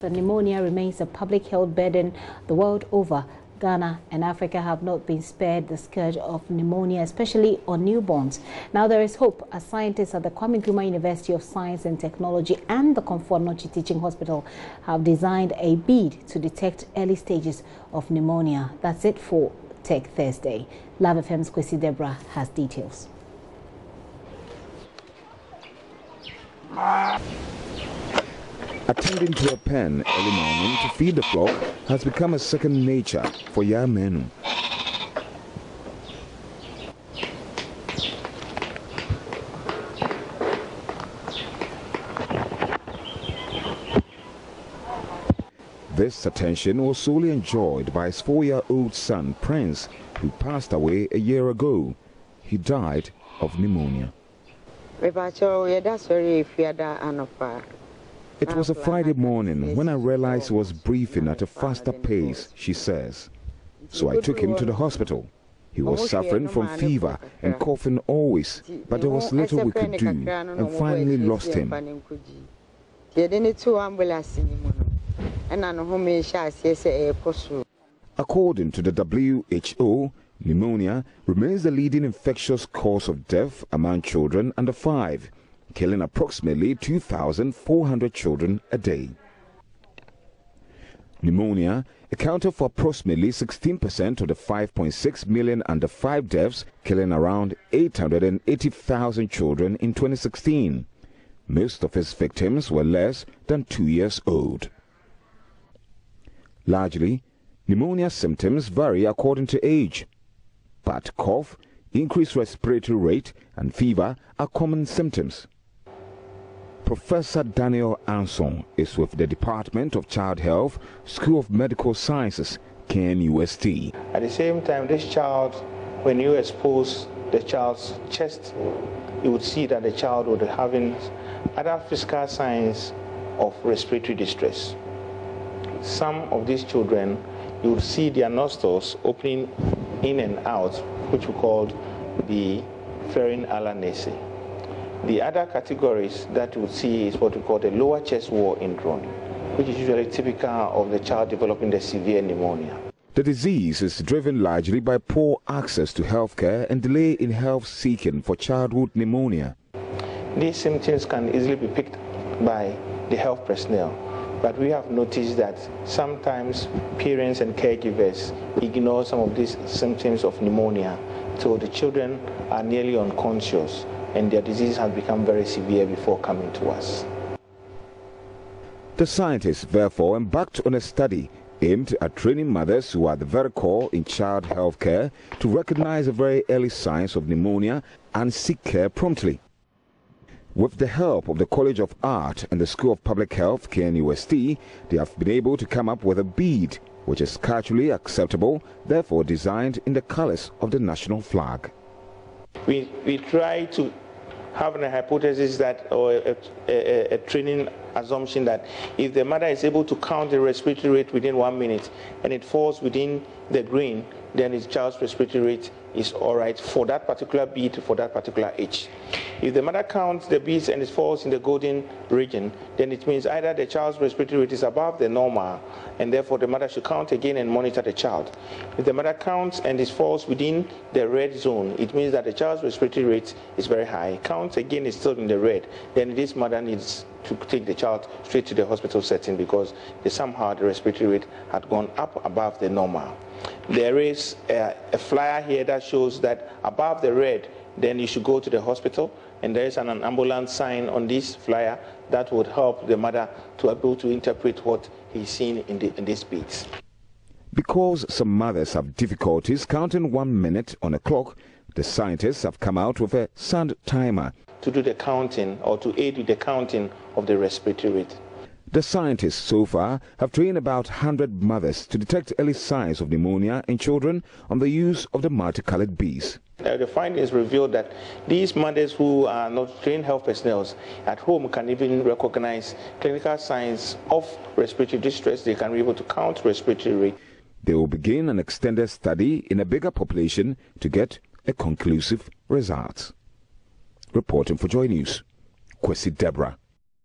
Pneumonia remains a public health burden the world over. Ghana and Africa have not been spared the scourge of pneumonia, especially on newborns. Now there is hope as scientists at the Kwame Nkrumah University of Science and Technology and the Komfo Anokye Teaching Hospital have designed a bead to detect early stages of pneumonia. That's it for Tech Thursday. Love FM's Kwesi Deborah has details. Attending to a pen early morning to feed the flock has become a second nature for Yamenu. This attention was solely enjoyed by his 4-year-old son, Prince, who passed away a year ago. He died of pneumonia. It was a Friday morning when I realized he was breathing at a faster pace, she says. So I took him to the hospital. He was suffering from fever and coughing always, but there was little we could do, and finally lost him. According to the WHO, pneumonia remains the leading infectious cause of death among children under 5. Killing approximately 2,400 children a day. Pneumonia accounted for approximately 16% of the 5.6 million under 5 deaths, killing around 880,000 children in 2016. Most of its victims were less than 2 years old. Largely, pneumonia symptoms vary according to age, but cough, increased respiratory rate, and fever are common symptoms. Professor Daniel Anson is with the Department of Child Health, School of Medical Sciences, KNUST. At the same time, this child, when you expose the child's chest, you would see that the child would be having other physical signs of respiratory distress. Some of these children, you would see their nostrils opening in and out, which we call the pharynx alanase. The other categories that you would see is what we call the lower chest wall indrawn, which is usually typical of the child developing the severe pneumonia. The disease is driven largely by poor access to healthcare and delay in health seeking for childhood pneumonia. These symptoms can easily be picked by the health personnel, but we have noticed that sometimes parents and caregivers ignore some of these symptoms of pneumonia, so the children are nearly unconscious and their disease has become very severe before coming to us. The scientists therefore embarked on a study aimed at training mothers who are the very core in child health care to recognize the very early signs of pneumonia and seek care promptly. With the help of the College of Art and the School of Public Health, KNUST, they have been able to come up with a bead which is culturally acceptable, therefore designed in the colors of the national flag. We try to have a hypothesis that, or a training assumption that if the mother is able to count the respiratory rate within 1 minute and it falls within the green, then his child's respiratory rate is all right for that particular beat, for that particular age. If the mother counts the beats and it falls in the golden region, then it means either the child's respiratory rate is above the normal, and therefore the mother should count again and monitor the child. If the mother counts and it falls within the red zone, it means that the child's respiratory rate is very high. Counts again is still in the red, then this mother needs to take the child straight to the hospital setting because somehow the respiratory rate had gone up above the normal. There is a flyer here that shows that above the red, then you should go to the hospital, and there is an ambulance sign on this flyer that would help the mother to be able to interpret what he's seeing in these beats. Because some mothers have difficulties counting 1 minute on a clock, the scientists have come out with a sound timer to do the counting or to aid with the counting of the respiratory rate. The scientists so far have trained about 100 mothers to detect early signs of pneumonia in children on the use of the multicolored beads. The findings revealed that these mothers who are not trained health personnel at home can even recognize clinical signs of respiratory distress. They can be able to count respiratory rate. They will begin an extended study in a bigger population to get a conclusive result. Reporting for JoyNews, Kwesi Deborah.